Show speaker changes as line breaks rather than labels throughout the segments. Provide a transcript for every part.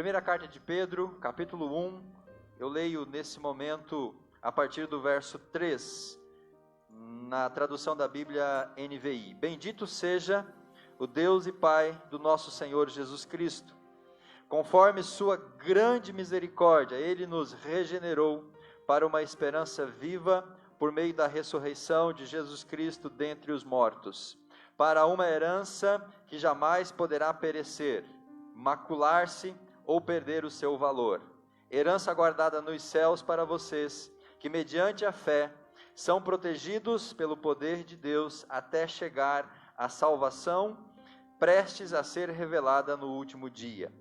Primeira carta de Pedro, capítulo 1, eu leio nesse momento a partir do verso 3, na tradução da Bíblia NVI. Bendito seja o Deus e Pai do nosso Senhor Jesus Cristo. Conforme sua grande misericórdia, Ele nos regenerou para uma esperança viva por meio da ressurreição de Jesus Cristo dentre os mortos, para uma herança que jamais poderá perecer, macular-se ou perder o seu valor. Herança guardada nos céus para vocês, que mediante a fé são protegidos pelo poder de Deus até chegar à salvação, prestes a ser revelada no último dia.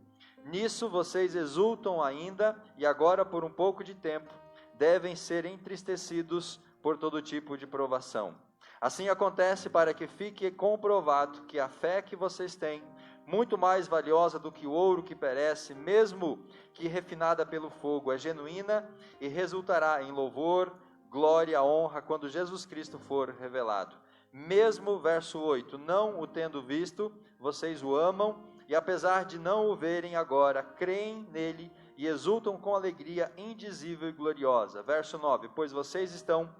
Nisso vocês exultam ainda e agora por um pouco de tempo devem ser entristecidos por todo tipo de provação. Assim acontece para que fique comprovado que a fé que vocês têm, muito mais valiosa do que o ouro que perece, mesmo que refinada pelo fogo, é genuína e resultará em louvor, glória, honra, quando Jesus Cristo for revelado. Mesmo, verso 8, não o tendo visto, vocês o amam, e apesar de não o verem agora, creem nele e exultam com alegria indizível e gloriosa. Verso 9, pois vocês estão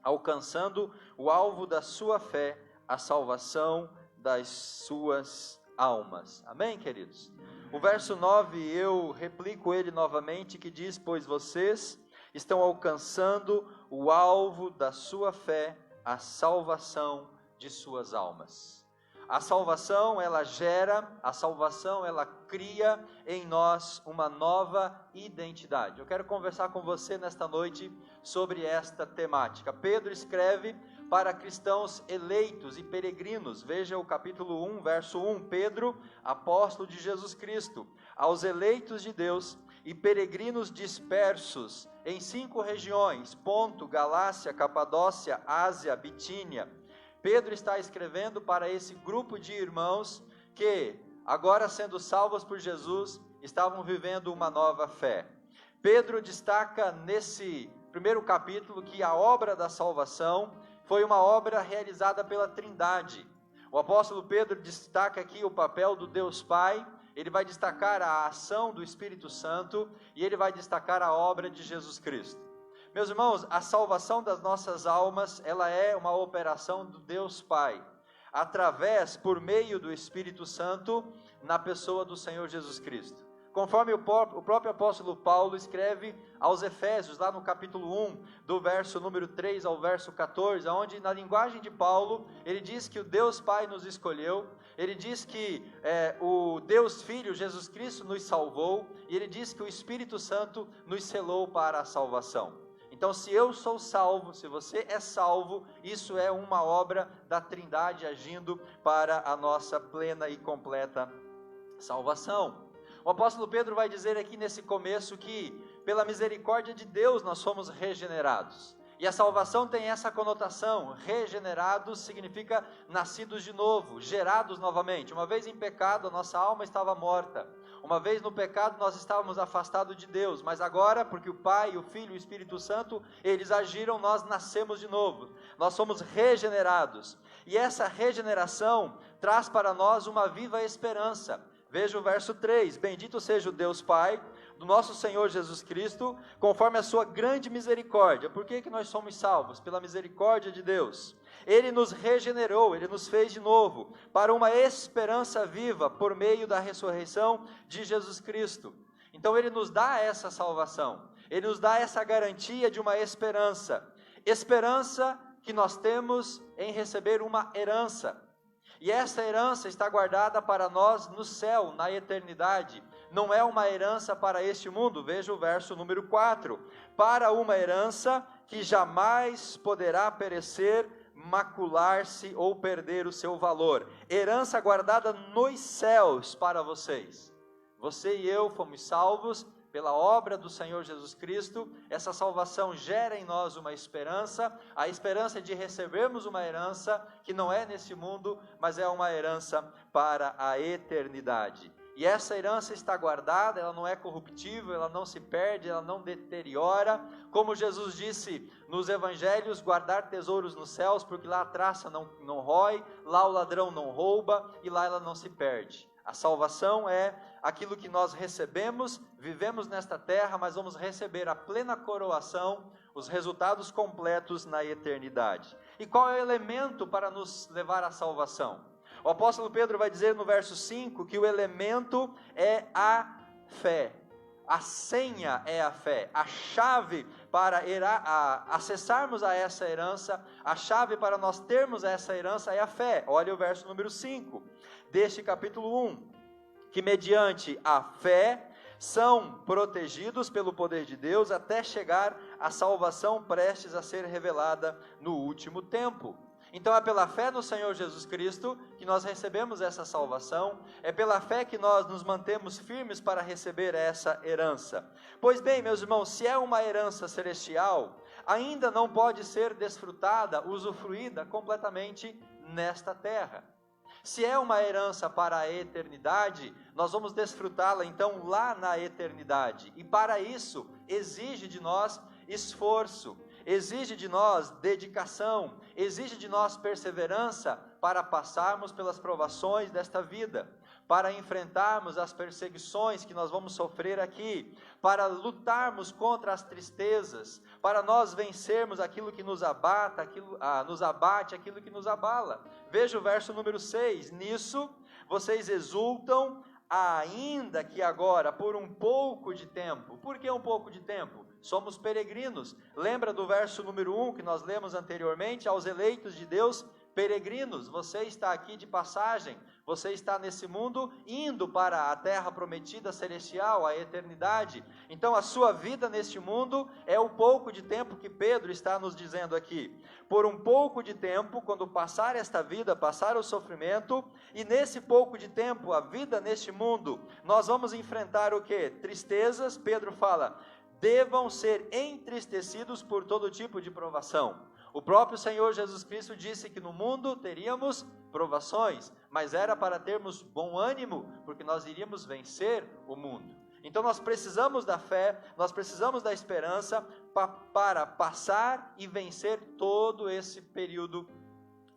alcançando o alvo da sua fé, a salvação das suas almas. Amém, queridos? O verso 9, eu replico ele novamente, que diz, pois vocês estão alcançando o alvo da sua fé, a salvação de suas almas. A salvação, ela gera, a salvação, ela cria em nós uma nova identidade. Eu quero conversar com você nesta noite sobre esta temática. Pedro escreve para cristãos eleitos e peregrinos. Veja o capítulo 1, verso 1. Pedro, apóstolo de Jesus Cristo, aos eleitos de Deus e peregrinos dispersos em 5 regiões: Ponto, Galácia, Capadócia, Ásia, Bitínia. Pedro está escrevendo para esse grupo de irmãos que, agora sendo salvos por Jesus, estavam vivendo uma nova fé. Pedro destaca nesse primeiro capítulo que a obra da salvação foi uma obra realizada pela Trindade. O apóstolo Pedro destaca aqui o papel do Deus Pai, ele vai destacar a ação do Espírito Santo e ele vai destacar a obra de Jesus Cristo. Meus irmãos, a salvação das nossas almas, ela é uma operação do Deus Pai, por meio do Espírito Santo, na pessoa do Senhor Jesus Cristo. Conforme o próprio apóstolo Paulo escreve aos Efésios, lá no capítulo 1, do verso número 3 ao verso 14, onde na linguagem de Paulo, ele diz que o Deus Pai nos escolheu, ele diz que o Deus Filho, Jesus Cristo, nos salvou, e ele diz que o Espírito Santo nos selou para a salvação. Então, se eu sou salvo, se você é salvo, isso é uma obra da Trindade agindo para a nossa plena e completa salvação. O apóstolo Pedro vai dizer aqui nesse começo que, pela misericórdia de Deus, nós somos regenerados. E a salvação tem essa conotação: regenerados significa nascidos de novo, gerados novamente. Uma vez em pecado, a nossa alma estava morta. Uma vez no pecado, nós estávamos afastados de Deus, mas agora, porque o Pai, o Filho e o Espírito Santo, eles agiram, nós nascemos de novo. Nós somos regenerados. E essa regeneração traz para nós uma viva esperança. Veja o verso 3, bendito seja o Deus Pai do nosso Senhor Jesus Cristo, conforme a sua grande misericórdia. Por que nós somos salvos? Pela misericórdia de Deus. Ele nos regenerou, Ele nos fez de novo, para uma esperança viva, por meio da ressurreição de Jesus Cristo. Então Ele nos dá essa salvação, Ele nos dá essa garantia de uma esperança que nós temos em receber uma herança. E essa herança está guardada para nós no céu, na eternidade. Não é uma herança para este mundo. Veja o verso número 4. Para uma herança que jamais poderá perecer, macular-se ou perder o seu valor. Herança guardada nos céus para vocês. Você e eu fomos salvos pela obra do Senhor Jesus Cristo. Essa salvação gera em nós uma esperança, a esperança de recebermos uma herança que não é nesse mundo, mas é uma herança para a eternidade. E essa herança está guardada, ela não é corruptível, ela não se perde, ela não deteriora. Como Jesus disse nos evangelhos, guardar tesouros nos céus, porque lá a traça não rói, lá o ladrão não rouba e lá ela não se perde. A salvação é aquilo que nós recebemos, vivemos nesta terra, mas vamos receber a plena coroação, os resultados completos na eternidade. E qual é o elemento para nos levar à salvação? O apóstolo Pedro vai dizer no verso 5 que o elemento é a fé. A senha é a fé, a chave para acessarmos a essa herança, a chave para nós termos essa herança é a fé. Olha o verso número 5 deste capítulo 1, que mediante a fé são protegidos pelo poder de Deus até chegar à salvação prestes a ser revelada no último tempo. Então é pela fé no Senhor Jesus Cristo que nós recebemos essa salvação, é pela fé que nós nos mantemos firmes para receber essa herança. Pois bem, meus irmãos, se é uma herança celestial, ainda não pode ser desfrutada, usufruída completamente nesta terra. Se é uma herança para a eternidade, nós vamos desfrutá-la então lá na eternidade. E para isso exige de nós esforço, exige de nós dedicação, exige de nós perseverança para passarmos pelas provações desta vida, para enfrentarmos as perseguições que nós vamos sofrer aqui, para lutarmos contra as tristezas, para nós vencermos aquilo que nos abate, aquilo que nos abala. Veja o verso número 6, nisso vocês exultam, ainda que agora por um pouco de tempo. Por que um pouco de tempo? Somos peregrinos. Lembra do verso número 1 que nós lemos anteriormente? Aos eleitos de Deus, peregrinos. Você está aqui de passagem, você está nesse mundo indo para a terra prometida celestial, a eternidade. Então a sua vida neste mundo é o pouco de tempo que Pedro está nos dizendo aqui. Por um pouco de tempo, quando passar esta vida, passar o sofrimento, e nesse pouco de tempo, a vida neste mundo, nós vamos enfrentar o quê? Tristezas. Pedro fala, devam ser entristecidos por todo tipo de provação. O próprio Senhor Jesus Cristo disse que no mundo teríamos provações, mas era para termos bom ânimo, porque nós iríamos vencer o mundo. Então nós precisamos da fé, nós precisamos da esperança para passar e vencer todo esse período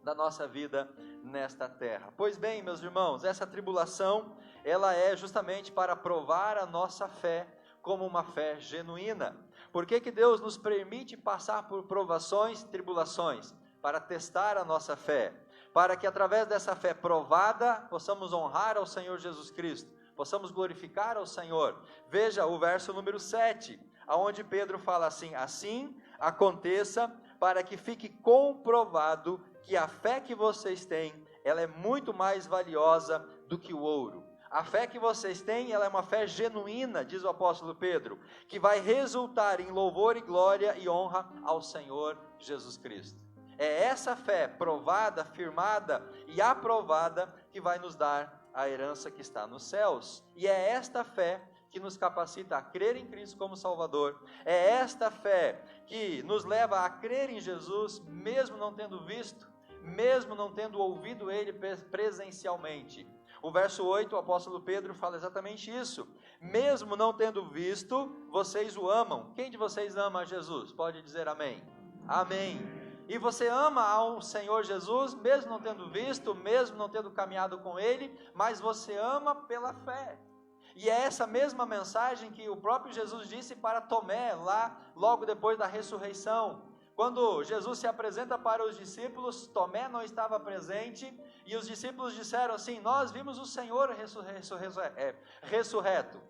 da nossa vida nesta terra. Pois bem, meus irmãos, essa tribulação, ela é justamente para provar a nossa fé, como uma fé genuína. Por que Deus nos permite passar por provações e tribulações? Para testar a nossa fé, para que através dessa fé provada, possamos honrar ao Senhor Jesus Cristo, possamos glorificar ao Senhor. Veja o verso número 7, aonde Pedro fala assim, assim aconteça para que fique comprovado que a fé que vocês têm, ela é muito mais valiosa do que o ouro. A fé que vocês têm, ela é uma fé genuína, diz o apóstolo Pedro, que vai resultar em louvor e glória e honra ao Senhor Jesus Cristo. É essa fé provada, firmada e aprovada que vai nos dar a herança que está nos céus. E é esta fé que nos capacita a crer em Cristo como Salvador. É esta fé que nos leva a crer em Jesus, mesmo não tendo visto, mesmo não tendo ouvido Ele presencialmente. O verso 8, o apóstolo Pedro fala exatamente isso. Mesmo não tendo visto, vocês o amam. Quem de vocês ama a Jesus? Pode dizer amém. Amém. E você ama ao Senhor Jesus, mesmo não tendo visto, mesmo não tendo caminhado com Ele, mas você ama pela fé. E é essa mesma mensagem que o próprio Jesus disse para Tomé, lá logo depois da ressurreição. Quando Jesus se apresenta para os discípulos, Tomé não estava presente, e os discípulos disseram assim, nós vimos o Senhor ressurreto.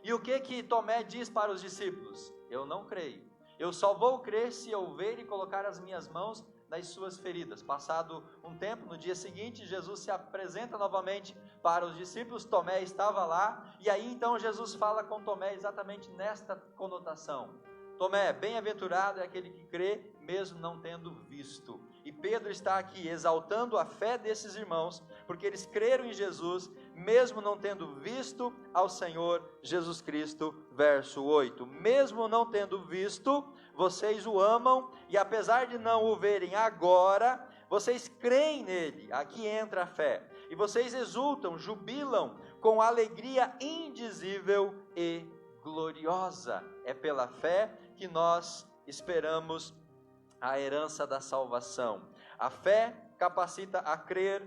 E o que Tomé diz para os discípulos? Eu não creio. Eu só vou crer se eu ver e colocar as minhas mãos nas suas feridas. Passado um tempo, no dia seguinte, Jesus se apresenta novamente para os discípulos, Tomé estava lá, e aí então Jesus fala com Tomé exatamente nesta conotação. Tomé, bem-aventurado é aquele que crê, mesmo não tendo visto. E Pedro está aqui exaltando a fé desses irmãos, porque eles creram em Jesus, mesmo não tendo visto ao Senhor Jesus Cristo. Verso 8, mesmo não tendo visto, vocês o amam, e apesar de não o verem agora, vocês creem nele. Aqui entra a fé. E vocês exultam, jubilam, com alegria indizível e gloriosa. É pela fé que nós esperamos a herança da salvação. A fé capacita a crer,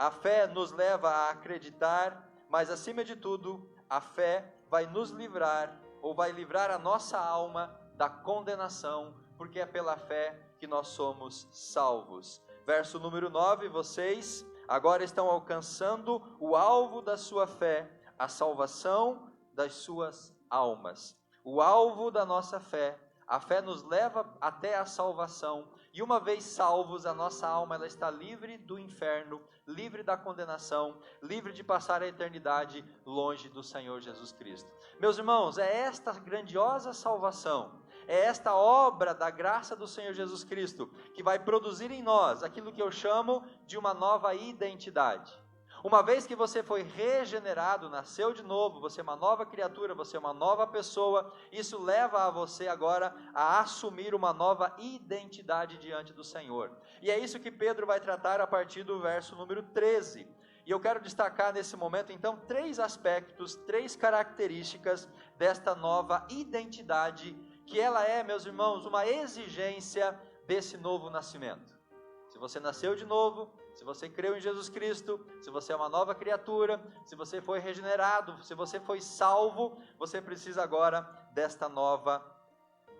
A fé nos leva a acreditar, mas acima de tudo, a fé vai nos livrar, ou vai livrar a nossa alma da condenação, porque é pela fé que nós somos salvos. Verso número 9, vocês agora estão alcançando o alvo da sua fé, a salvação das suas almas. O alvo da nossa fé, a fé nos leva até a salvação, e uma vez salvos, a nossa alma ela está livre do inferno, livre da condenação, livre de passar a eternidade longe do Senhor Jesus Cristo. Meus irmãos, é esta grandiosa salvação, é esta obra da graça do Senhor Jesus Cristo, que vai produzir em nós aquilo que eu chamo de uma nova identidade. Uma vez que você foi regenerado, nasceu de novo, você é uma nova criatura, você é uma nova pessoa, isso leva a você agora a assumir uma nova identidade diante do Senhor. E é isso que Pedro vai tratar a partir do verso número 13. E eu quero destacar nesse momento, então, 3 aspectos, 3 características desta nova identidade, que ela é, meus irmãos, uma exigência desse novo nascimento. Se você nasceu de novo, se você creu em Jesus Cristo, se você é uma nova criatura, se você foi regenerado, se você foi salvo, você precisa agora desta nova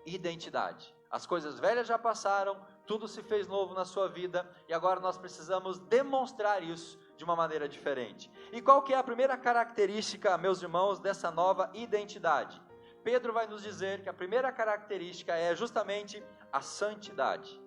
identidade. As coisas velhas já passaram, tudo se fez novo na sua vida, e agora nós precisamos demonstrar isso de uma maneira diferente. E qual que é a primeira característica, meus irmãos, dessa nova identidade? Pedro vai nos dizer que a primeira característica é justamente a santidade.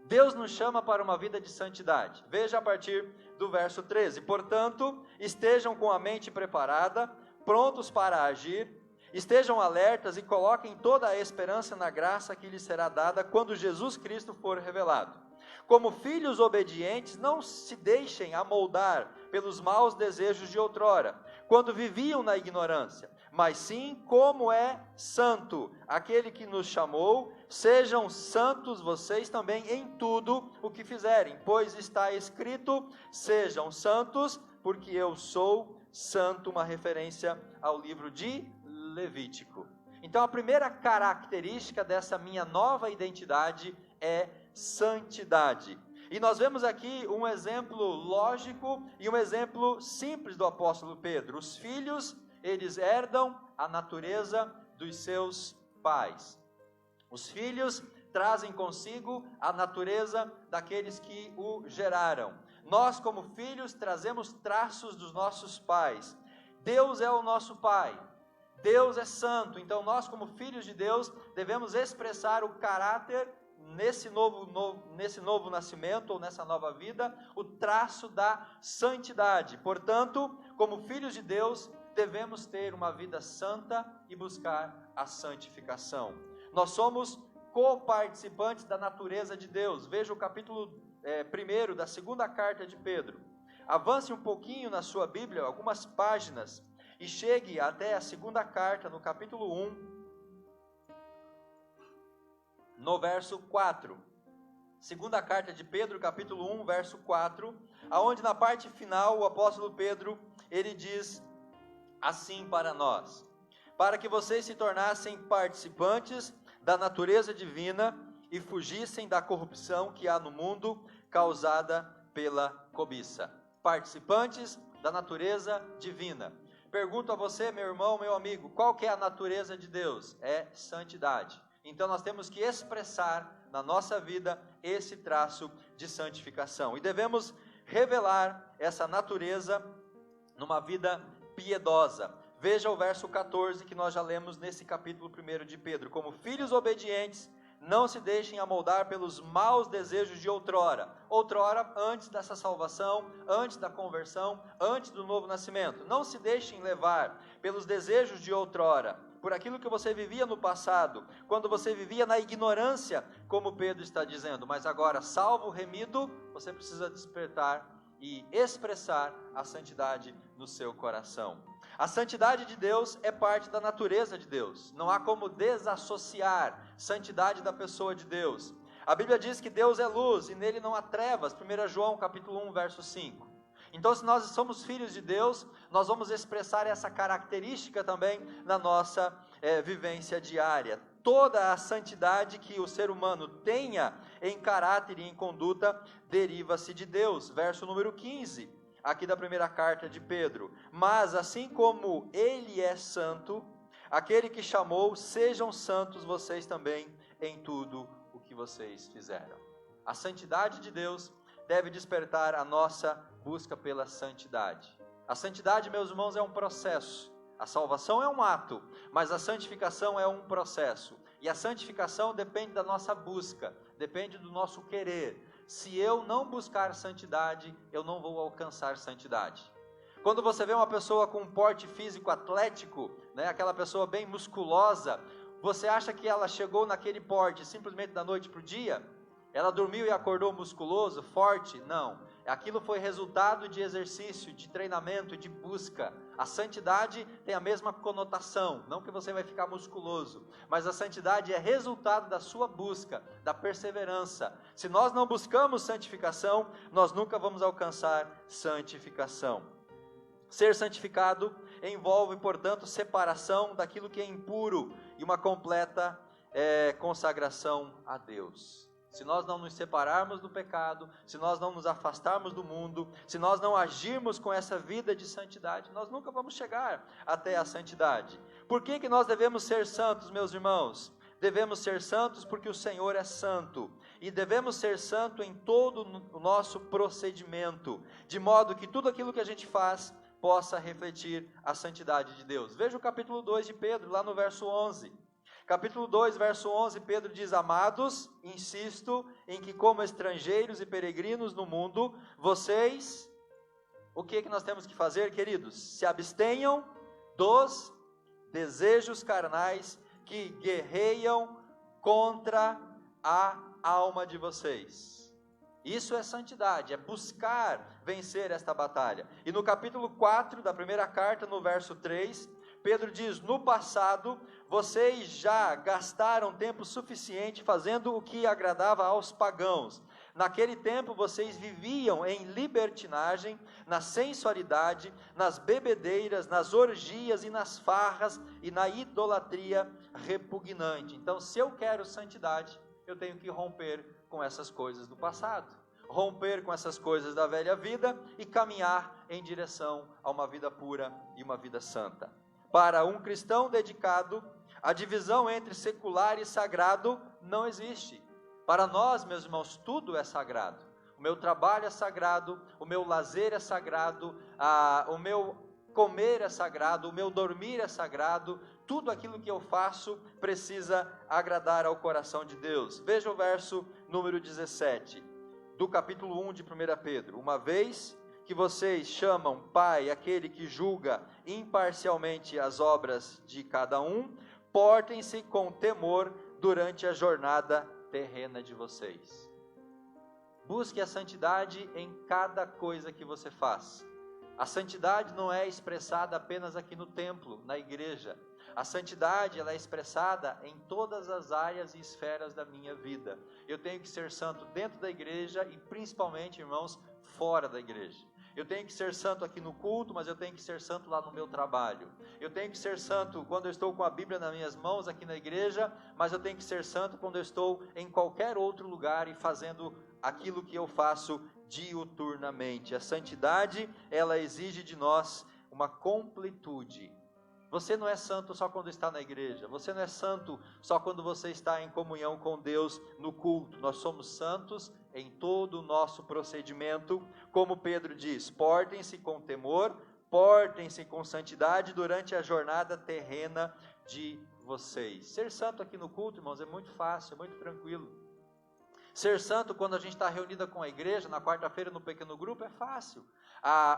Deus nos chama para uma vida de santidade. Veja a partir do verso 13. Portanto, estejam com a mente preparada, prontos para agir, estejam alertas e coloquem toda a esperança na graça que lhes será dada quando Jesus Cristo for revelado. Como filhos obedientes, não se deixem amoldar pelos maus desejos de outrora, quando viviam na ignorância, mas sim como é santo aquele que nos chamou. Sejam santos vocês também em tudo o que fizerem, pois está escrito: sejam santos, porque eu sou santo, uma referência ao livro de Levítico. Então a primeira característica dessa minha nova identidade é santidade. E nós vemos aqui um exemplo lógico e um exemplo simples do apóstolo Pedro. Os filhos, eles herdam a natureza dos seus pais. Os filhos trazem consigo a natureza daqueles que o geraram. Nós, como filhos, trazemos traços dos nossos pais. Deus é o nosso Pai. Deus é santo. Então nós, como filhos de Deus, devemos expressar o caráter nesse novo nascimento ou nessa nova vida, o traço da santidade. Portanto, como filhos de Deus, devemos ter uma vida santa e buscar a santificação. Nós somos coparticipantes da natureza de Deus. Veja o capítulo 1 da segunda carta de Pedro. Avance um pouquinho na sua Bíblia, algumas páginas, e chegue até a segunda carta, no capítulo 1, no verso 4. Segunda carta de Pedro, capítulo 1, verso 4, aonde na parte final o apóstolo Pedro, ele diz assim para nós: para que vocês se tornassem participantes da natureza divina e fugissem da corrupção que há no mundo causada pela cobiça. Participantes da natureza divina. Pergunto a você, meu irmão, meu amigo, qual que é a natureza de Deus? É santidade. Então nós temos que expressar na nossa vida esse traço de santificação. E devemos revelar essa natureza numa vida piedosa. Veja o verso 14 que nós já lemos nesse capítulo 1 de Pedro. Como filhos obedientes, não se deixem amoldar pelos maus desejos de outrora. Outrora, antes dessa salvação, antes da conversão, antes do novo nascimento. Não se deixem levar pelos desejos de outrora, por aquilo que você vivia no passado, quando você vivia na ignorância, como Pedro está dizendo. Mas agora, salvo, remido, você precisa despertar e expressar a santidade no seu coração. A santidade de Deus é parte da natureza de Deus. Não há como desassociar santidade da pessoa de Deus. A Bíblia diz que Deus é luz e nele não há trevas. 1 João capítulo 1, verso 5. Então, se nós somos filhos de Deus, nós vamos expressar essa característica também na nossa vivência diária. Toda a santidade que o ser humano tenha em caráter e em conduta deriva-se de Deus. Verso número 15, aqui da primeira carta de Pedro. Mas assim como Ele é santo, aquele que chamou, sejam santos vocês também em tudo o que vocês fizeram. A santidade de Deus deve despertar a nossa busca pela santidade. A santidade, meus irmãos, é um processo. A salvação é um ato, mas a santificação é um processo. E a santificação depende da nossa busca, depende do nosso querer. Se eu não buscar santidade, eu não vou alcançar santidade. Quando você vê uma pessoa com um porte físico atlético, né, aquela pessoa bem musculosa, você acha que ela chegou naquele porte simplesmente da noite para o dia? Ela dormiu e acordou musculoso, forte? Não. Aquilo foi resultado de exercício, de treinamento, de busca. A santidade tem a mesma conotação, não que você vai ficar musculoso, mas a santidade é resultado da sua busca, da perseverança. Se nós não buscamos santificação, nós nunca vamos alcançar santificação. Ser santificado envolve, portanto, separação daquilo que é impuro e uma completa consagração a Deus. Se nós não nos separarmos do pecado, se nós não nos afastarmos do mundo, se nós não agirmos com essa vida de santidade, nós nunca vamos chegar até a santidade. Por que nós devemos ser santos, meus irmãos? Devemos ser santos porque o Senhor é santo. E devemos ser santos em todo o nosso procedimento, de modo que tudo aquilo que a gente faz possa refletir a santidade de Deus. Veja o capítulo 2 de Pedro, lá no verso 11. Capítulo 2, verso 11, Pedro diz: Amados, insisto em que como estrangeiros e peregrinos no mundo, vocês, o que nós temos que fazer, queridos? Se abstenham dos desejos carnais que guerreiam contra a alma de vocês. Isso é santidade, é buscar vencer esta batalha. E no capítulo 4 da primeira carta, no verso 3, Pedro diz: no passado, vocês já gastaram tempo suficiente fazendo o que agradava aos pagãos. Naquele tempo, vocês viviam em libertinagem, na sensualidade, nas bebedeiras, nas orgias e nas farras e na idolatria repugnante. Então, se eu quero santidade, eu tenho que romper com essas coisas do passado. Romper com essas coisas da velha vida e caminhar em direção a uma vida pura e uma vida santa. Para um cristão dedicado, a divisão entre secular e sagrado não existe. Para nós, meus irmãos, tudo é sagrado. O meu trabalho é sagrado, o meu lazer é sagrado, o meu comer é sagrado, o meu dormir é sagrado. Tudo aquilo que eu faço precisa agradar ao coração de Deus. Veja o verso número 17, do capítulo 1 de 1 Pedro. Uma vez que vocês chamam Pai aquele que julga imparcialmente as obras de cada um, portem-se com temor durante a jornada terrena de vocês. Busque a santidade em cada coisa que você faz. A santidade não é expressada apenas aqui no templo, na igreja. A santidade, ela é expressada em todas as áreas e esferas da minha vida. Eu tenho que ser santo dentro da igreja e principalmente, irmãos, fora da igreja. Eu tenho que ser santo aqui no culto, mas eu tenho que ser santo lá no meu trabalho. Eu tenho que ser santo quando eu estou com a Bíblia nas minhas mãos aqui na igreja, mas eu tenho que ser santo quando eu estou em qualquer outro lugar e fazendo aquilo que eu faço diuturnamente. A santidade, ela exige de nós uma completude. Você não é santo só quando está na igreja. Você não é santo só quando você está em comunhão com Deus no culto. Nós somos santos em todo o nosso procedimento. Como Pedro diz, portem-se com temor, portem-se com santidade durante a jornada terrena de vocês. Ser santo aqui no culto, irmãos, é muito fácil, é muito tranquilo. Ser santo quando a gente está reunida com a igreja, na quarta-feira no pequeno grupo, é fácil.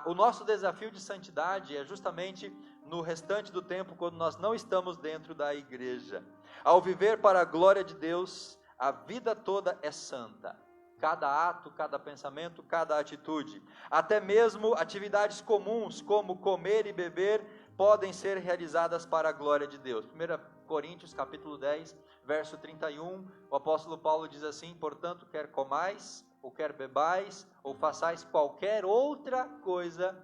O nosso desafio de santidade é justamente no restante do tempo, quando nós não estamos dentro da igreja. Ao viver para a glória de Deus, a vida toda é santa. Cada ato, cada pensamento, cada atitude. Até mesmo atividades comuns, como comer e beber, podem ser realizadas para a glória de Deus. 1 Coríntios capítulo 10, verso 31, o apóstolo Paulo diz assim: portanto, quer comais, ou quer bebais, ou façais qualquer outra coisa,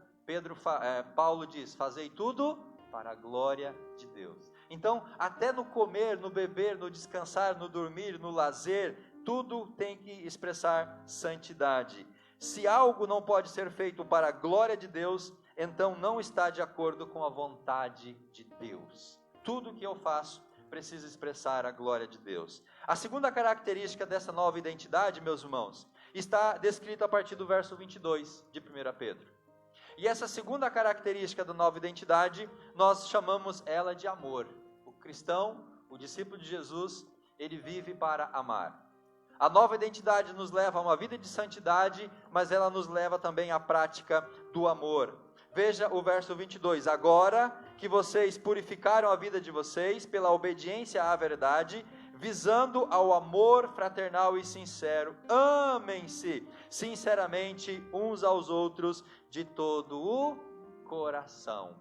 Paulo diz, fazei tudo para a glória de Deus. Então, até no comer, no beber, no descansar, no dormir, no lazer, tudo tem que expressar santidade. Se algo não pode ser feito para a glória de Deus, então não está de acordo com a vontade de Deus. Tudo que eu faço precisa expressar a glória de Deus. A segunda característica dessa nova identidade, meus irmãos, está descrita a partir do verso 22 de 1 Pedro. E essa segunda característica da nova identidade, nós chamamos ela de amor. O cristão, o discípulo de Jesus, ele vive para amar. A nova identidade nos leva a uma vida de santidade, mas ela nos leva também à prática do amor. Veja o verso 22. Agora que vocês purificaram a vida de vocês pela obediência à verdade, visando ao amor fraternal e sincero, amem-se sinceramente uns aos outros de todo o coração.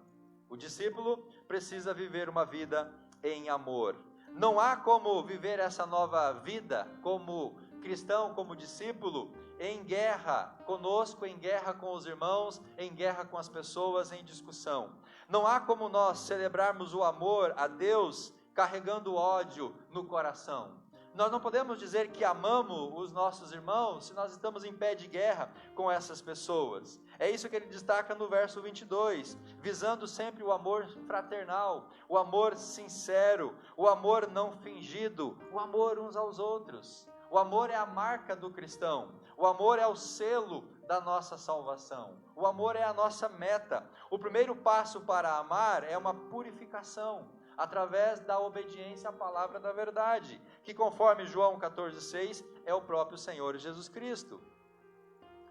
O discípulo precisa viver uma vida em amor. Não há como viver essa nova vida como cristão, como discípulo, em guerra conosco, em guerra com os irmãos, em guerra com as pessoas, em discussão. Não há como nós celebrarmos o amor a Deus carregando ódio no coração. Nós não podemos dizer que amamos os nossos irmãos se nós estamos em pé de guerra com essas pessoas. É isso que ele destaca no verso 22, visando sempre o amor fraternal, o amor sincero, o amor não fingido, o amor uns aos outros. O amor é a marca do cristão, o amor é o selo da nossa salvação, o amor é a nossa meta. O primeiro passo para amar é uma purificação, através da obediência à palavra da verdade, que conforme João 14,6, é o próprio Senhor Jesus Cristo.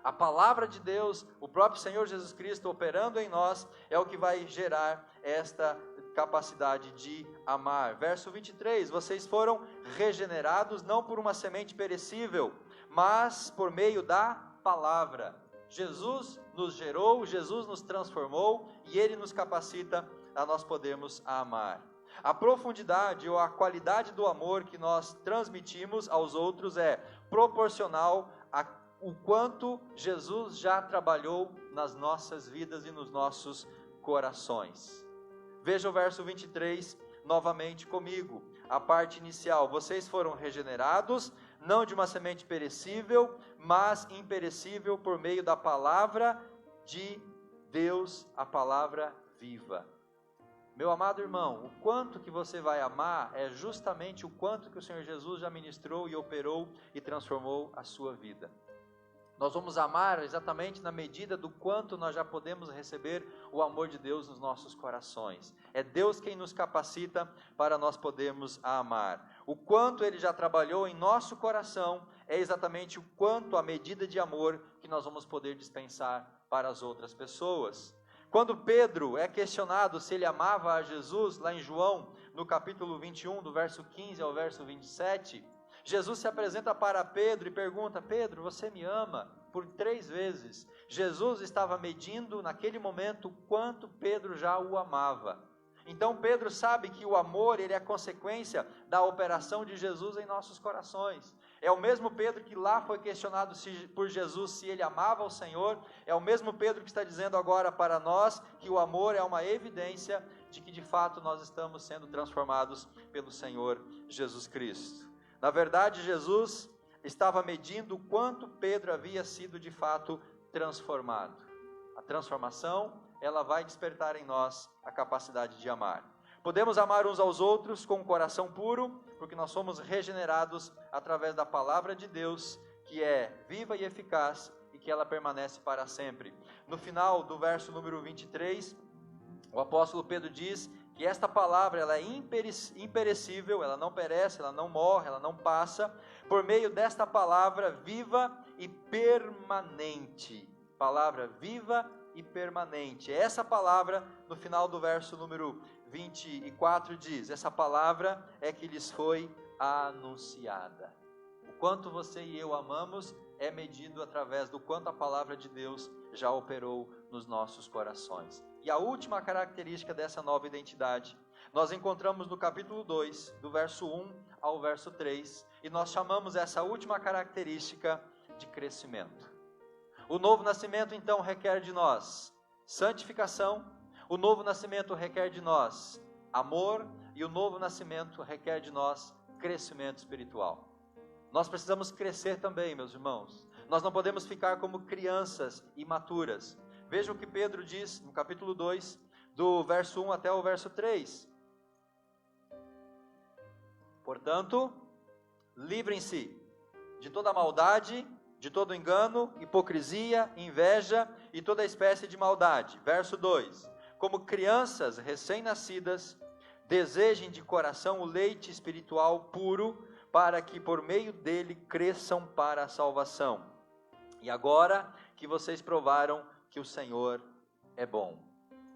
A palavra de Deus, o próprio Senhor Jesus Cristo operando em nós, é o que vai gerar esta capacidade de amar. Verso 23, vocês foram regenerados não por uma semente perecível, mas por meio da palavra. Jesus nos gerou, Jesus nos transformou e Ele nos capacita a nós podermos amar. A profundidade ou a qualidade do amor que nós transmitimos aos outros é proporcional ao quanto Jesus já trabalhou nas nossas vidas e nos nossos corações. Veja o verso 23 novamente comigo, a parte inicial. Vocês foram regenerados, não de uma semente perecível, mas imperecível por meio da palavra de Deus, a palavra viva. Meu amado irmão, o quanto que você vai amar é justamente o quanto que o Senhor Jesus já ministrou e operou e transformou a sua vida. Nós vamos amar exatamente na medida do quanto nós já podemos receber o amor de Deus nos nossos corações. É Deus quem nos capacita para nós podermos amar. O quanto Ele já trabalhou em nosso coração é exatamente o quanto a medida de amor que nós vamos poder dispensar para as outras pessoas. Quando Pedro é questionado se ele amava a Jesus, lá em João, no capítulo 21, do verso 15 ao verso 27, Jesus se apresenta para Pedro e pergunta: Pedro, você me ama? Por 3 vezes. Jesus estava medindo naquele momento quanto Pedro já o amava. Então Pedro sabe que o amor, ele é consequência da operação de Jesus em nossos corações. É o mesmo Pedro que lá foi questionado por Jesus se ele amava o Senhor. É o mesmo Pedro que está dizendo agora para nós que o amor é uma evidência de que de fato nós estamos sendo transformados pelo Senhor Jesus Cristo. Na verdade, Jesus estava medindo o quanto Pedro havia sido de fato transformado. A transformação, ela vai despertar em nós a capacidade de amar. Podemos amar uns aos outros com um coração puro, porque nós somos regenerados através da palavra de Deus, que é viva e eficaz e que ela permanece para sempre. No final do verso número 23, o apóstolo Pedro diz que esta palavra ela é imperecível, ela não perece, ela não morre, ela não passa, por meio desta palavra viva e permanente. Palavra viva e permanente. Essa palavra, no final do verso número 24, diz: essa palavra é que lhes foi anunciada. O quanto você e eu amamos é medido através do quanto a palavra de Deus já operou nos nossos corações. E a última característica dessa nova identidade, nós encontramos no capítulo 2, do verso 1 ao verso 3, e nós chamamos essa última característica de crescimento. O novo nascimento, então, requer de nós santificação, o novo nascimento requer de nós amor, E o novo nascimento requer de nós crescimento espiritual. Nós precisamos crescer também, meus irmãos. Nós não podemos ficar como crianças imaturas. Veja o que Pedro diz no capítulo 2, do verso 1 até o verso 3. Portanto, livrem-se de toda maldade, de todo engano, hipocrisia, inveja e toda espécie de maldade. Verso 2. Como crianças recém-nascidas, desejem de coração o leite espiritual puro, para que por meio dele cresçam para a salvação. E agora que vocês provaram que o Senhor é bom.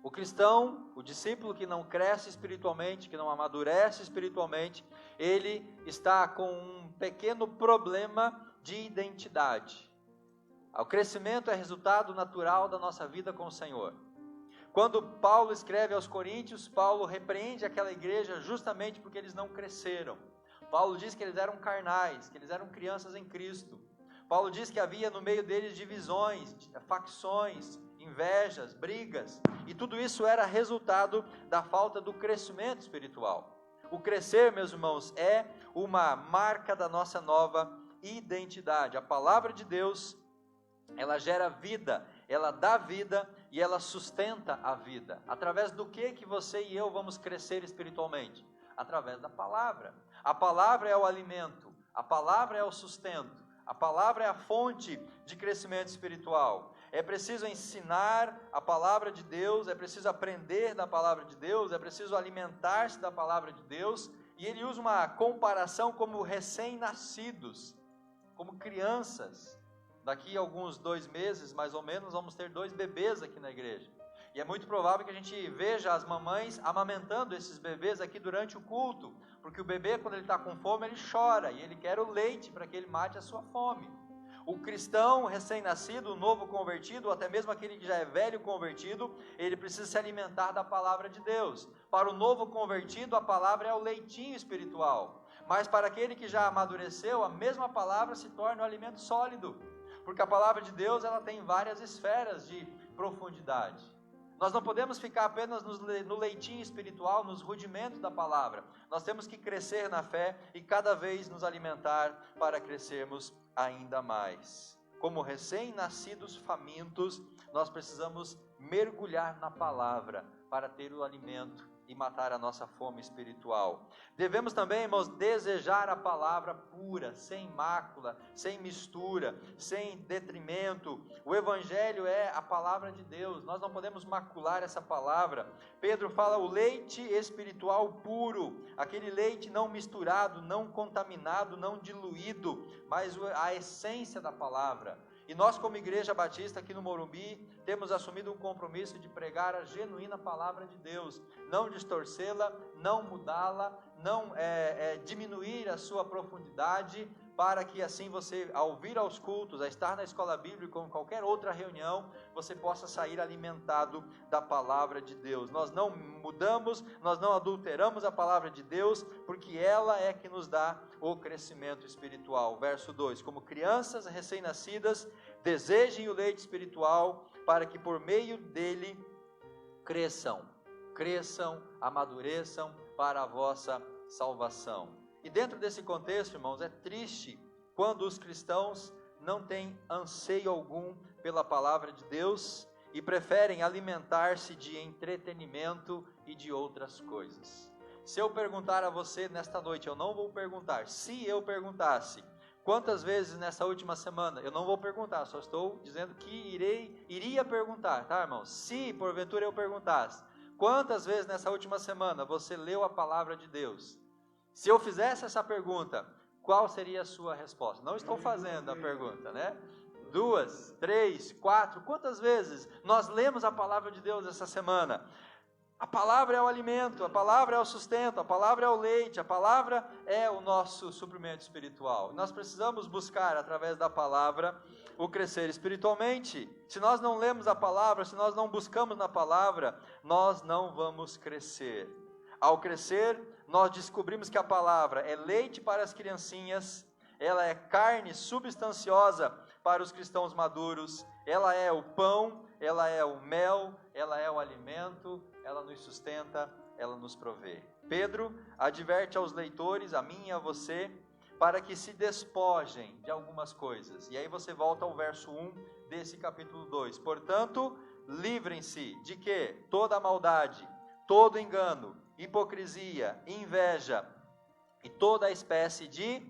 O cristão, o discípulo que não cresce espiritualmente, que não amadurece espiritualmente, ele está com um pequeno problema de identidade. O crescimento é resultado natural da nossa vida com o Senhor. Quando Paulo escreve aos Coríntios, Paulo repreende aquela igreja justamente porque eles não cresceram. Paulo diz que eles eram carnais, que eles eram crianças em Cristo. Paulo diz que havia no meio deles divisões, facções, invejas, brigas, e tudo isso era resultado da falta do crescimento espiritual. O crescer, meus irmãos, é uma marca da nossa nova identidade. A palavra de Deus, ela gera vida, ela dá vida e ela sustenta a vida. Através do que você e eu vamos crescer espiritualmente? Através da palavra. A palavra é o alimento, a palavra é o sustento, a palavra é a fonte de crescimento espiritual. É preciso ensinar a palavra de Deus, é preciso aprender da palavra de Deus, é preciso alimentar-se da palavra de Deus. E ele usa uma comparação como recém-nascidos, como crianças. Daqui a alguns 2 meses, mais ou menos, vamos ter 2 bebês aqui na igreja. E é muito provável que a gente veja as mamães amamentando esses bebês aqui durante o culto, porque o bebê, quando ele está com fome, ele chora, e ele quer o leite para que ele mate a sua fome. O cristão recém-nascido, o novo convertido, ou até mesmo aquele que já é velho convertido, ele precisa se alimentar da palavra de Deus. Para o novo convertido, a palavra é o leitinho espiritual. Mas para aquele que já amadureceu, a mesma palavra se torna um alimento sólido. Porque a palavra de Deus, ela tem várias esferas de profundidade. Nós não podemos ficar apenas no leitinho espiritual, nos rudimentos da palavra. Nós temos que crescer na fé e cada vez nos alimentar para crescermos ainda mais. Como recém-nascidos famintos, nós precisamos mergulhar na palavra para ter o alimento e matar a nossa fome espiritual. Devemos também, irmãos, desejar a palavra pura, sem mácula, sem mistura, sem detrimento. O evangelho é a palavra de Deus, nós não podemos macular essa palavra. Pedro fala o leite espiritual puro, aquele leite não misturado, não contaminado, não diluído, mas a essência da palavra. E nós, como Igreja Batista aqui no Morumbi, temos assumido um compromisso de pregar a genuína palavra de Deus, não distorcê-la, não mudá-la, não diminuir a sua profundidade, para que assim você, ao vir aos cultos, a estar na escola bíblica ou em qualquer outra reunião, você possa sair alimentado da palavra de Deus. Nós não mudamos, nós não adulteramos a palavra de Deus, porque ela é que nos dá o crescimento espiritual. Verso 2, como crianças recém-nascidas, desejem o leite espiritual, para que por meio dele cresçam, amadureçam para a vossa salvação. E dentro desse contexto, irmãos, é triste quando os cristãos não têm anseio algum pela palavra de Deus e preferem alimentar-se de entretenimento e de outras coisas. Se eu perguntar a você nesta noite, eu não vou perguntar, se eu perguntasse, quantas vezes nessa última semana, eu não vou perguntar, só estou dizendo que iria perguntar, tá, irmãos? Se porventura eu perguntasse, quantas vezes nessa última semana você leu a palavra de Deus? Se eu fizesse essa pergunta, qual seria a sua resposta? Não estou fazendo a pergunta, né? 2, 3, 4, quantas vezes nós lemos a palavra de Deus essa semana? A palavra é o alimento, a palavra é o sustento, a palavra é o leite, a palavra é o nosso suprimento espiritual. Nós precisamos buscar, através da palavra, o crescer espiritualmente. Se nós não lemos a palavra, se nós não buscamos na palavra, nós não vamos crescer. Ao crescer, nós descobrimos que a palavra é leite para as criancinhas, ela é carne substanciosa para os cristãos maduros, ela é o pão, ela é o mel, ela é o alimento, ela nos sustenta, ela nos provê. Pedro adverte aos leitores, a mim e a você, para que se despojem de algumas coisas. E aí você volta ao verso 1 desse capítulo 2. Portanto, livrem-se de quê? Toda maldade, todo engano, hipocrisia, inveja e toda espécie de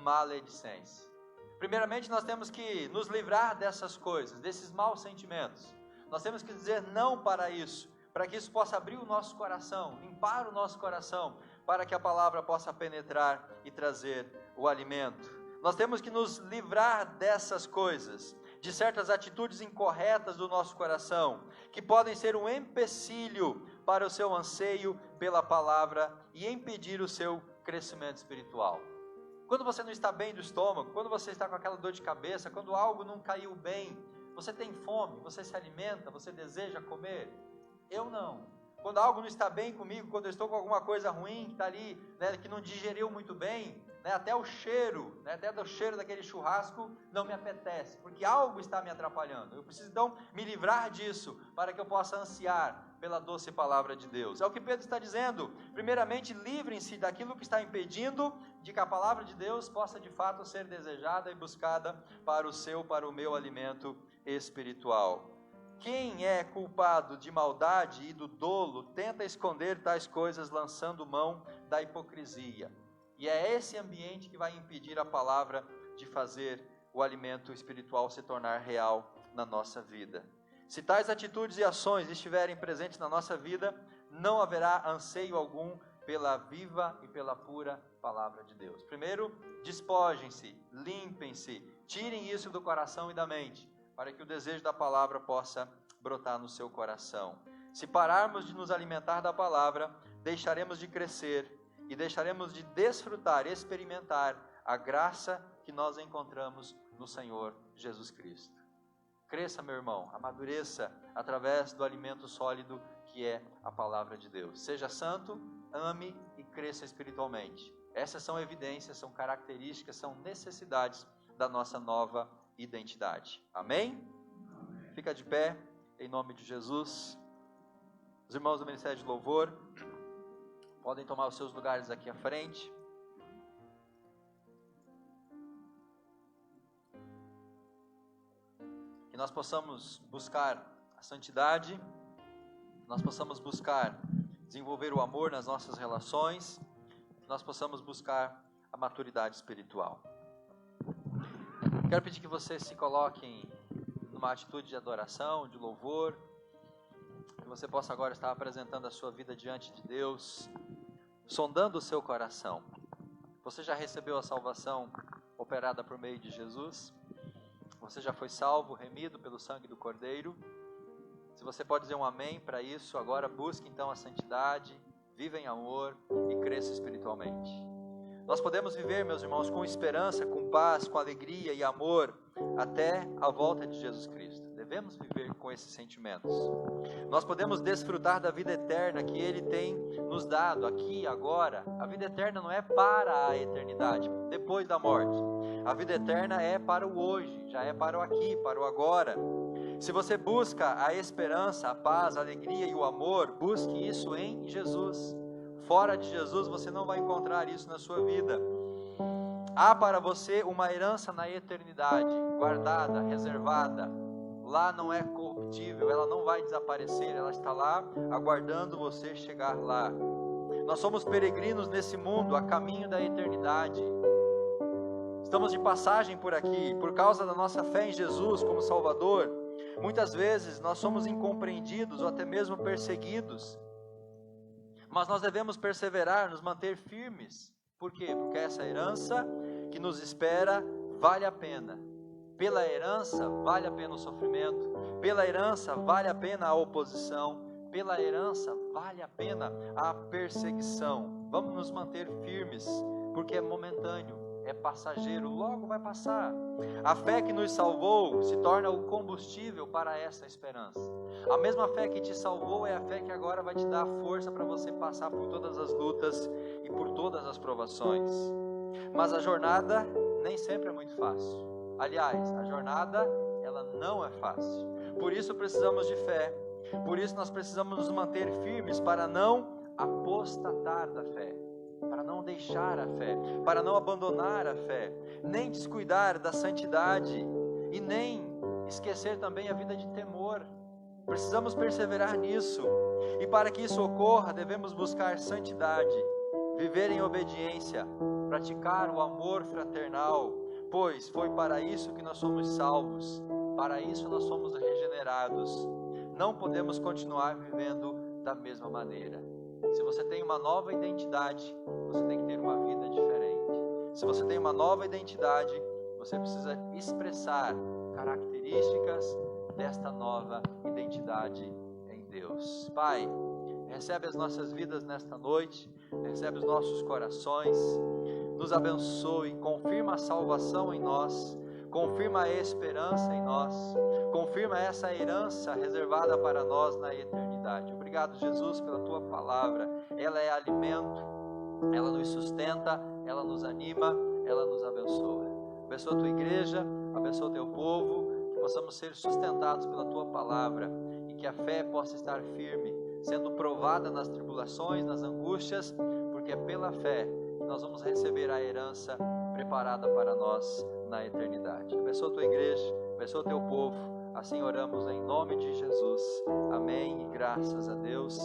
maledicência. Primeiramente, nós temos que nos livrar dessas coisas, desses maus sentimentos. Nós temos que dizer não para isso, para que isso possa abrir o nosso coração, limpar o nosso coração, para que a palavra possa penetrar e trazer o alimento. Nós temos que nos livrar dessas coisas, de certas atitudes incorretas do nosso coração, que podem ser um empecilho para o seu anseio pela palavra e impedir o seu crescimento espiritual. Quando você não está bem do estômago, quando você está com aquela dor de cabeça, quando algo não caiu bem, você tem fome, você se alimenta, você deseja comer? Eu não. Quando algo não está bem comigo, quando eu estou com alguma coisa ruim que está ali, né, que não digeriu muito bem, né, até o cheiro, né, até o cheiro daquele churrasco não me apetece, porque algo está me atrapalhando. Eu preciso então me livrar disso, para que eu possa ansiar pela doce palavra de Deus. É o que Pedro está dizendo. Primeiramente, livrem-se daquilo que está impedindo de que a palavra de Deus possa de fato ser desejada e buscada para o meu alimento espiritual. Quem é culpado de maldade e do dolo tenta esconder tais coisas, lançando mão da hipocrisia. E é esse ambiente que vai impedir a palavra de fazer o alimento espiritual se tornar real na nossa vida. Se tais atitudes e ações estiverem presentes na nossa vida, não haverá anseio algum pela viva e pela pura palavra de Deus. Primeiro, despojem-se, limpem-se, tirem isso do coração e da mente, para que o desejo da palavra possa brotar no seu coração. Se pararmos de nos alimentar da palavra, deixaremos de crescer e deixaremos de desfrutar, experimentar a graça que nós encontramos no Senhor Jesus Cristo. Cresça, meu irmão, amadureça através do alimento sólido que é a palavra de Deus. Seja santo, ame e cresça espiritualmente. Essas são evidências, são características, são necessidades da nossa nova identidade. Amém? Amém. Fica de pé, em nome de Jesus. Os irmãos do Ministério de Louvor podem tomar os seus lugares aqui à frente. Que nós possamos buscar a santidade, nós possamos buscar desenvolver o amor nas nossas relações, que nós possamos buscar a maturidade espiritual. Quero pedir que vocês se coloquem numa atitude de adoração, de louvor, que você possa agora estar apresentando a sua vida diante de Deus, sondando o seu coração. Você já recebeu a salvação operada por meio de Jesus? Você já foi salvo, remido pelo sangue do Cordeiro? Se você pode dizer um amém para isso, agora busque então a santidade, viva em amor e cresça espiritualmente. Nós podemos viver, meus irmãos, com esperança, com paz, com alegria e amor, até a volta de Jesus Cristo. Devemos viver com esses sentimentos. Nós podemos desfrutar da vida eterna que Ele tem nos dado aqui, agora. A vida eterna não é para a eternidade, depois da morte. A vida eterna é para o hoje, já é para o aqui, para o agora. Se você busca a esperança, a paz, a alegria e o amor, busque isso em Jesus. Fora de Jesus você não vai encontrar isso na sua vida. Há para você uma herança na eternidade, guardada, reservada. Lá não é corruptível, ela não vai desaparecer, ela está lá aguardando você chegar lá. Nós somos peregrinos nesse mundo a caminho da eternidade. Estamos de passagem por aqui, por causa da nossa fé em Jesus como Salvador. Muitas vezes nós somos incompreendidos ou até mesmo perseguidos. Mas nós devemos perseverar, nos manter firmes. Por quê? Porque essa herança que nos espera vale a pena. Pela herança vale a pena o sofrimento. Pela herança vale a pena a oposição. Pela herança vale a pena a perseguição. Vamos nos manter firmes, porque é momentâneo, é passageiro, logo vai passar. A fé que nos salvou se torna o combustível para essa esperança. A mesma fé que te salvou é a fé que agora vai te dar força para você passar por todas as lutas e por todas as provações. Mas a jornada nem sempre é muito fácil. Aliás, a jornada, ela não é fácil. Por isso precisamos de fé. Por isso nós precisamos nos manter firmes para não apostatar da fé, para não deixar a fé, para não abandonar a fé, nem descuidar da santidade e nem esquecer também a vida de temor. Precisamos perseverar nisso, e para que isso ocorra, devemos buscar santidade, viver em obediência, praticar o amor fraternal, pois foi para isso que nós somos salvos, para isso nós somos regenerados. Não podemos continuar vivendo da mesma maneira. Se você tem uma nova identidade, você tem que ter uma vida diferente. Se você tem uma nova identidade, você precisa expressar características desta nova identidade em Deus. Pai, recebe as nossas vidas nesta noite, recebe os nossos corações, nos abençoe, confirma a salvação em nós, confirma a esperança em nós, confirma essa herança reservada para nós na eternidade. Obrigado, Jesus, pela Tua palavra. Ela é alimento, ela nos sustenta, ela nos anima, ela nos abençoa. Abençoa a Tua igreja, abençoa o Teu povo, que possamos ser sustentados pela Tua palavra e que a fé possa estar firme, sendo provada nas tribulações, nas angústias, porque é pela fé que nós vamos receber a herança preparada para nós na eternidade. Abençoa a Tua igreja, abençoa o Teu povo. Assim oramos em nome de Jesus. Amém e graças a Deus.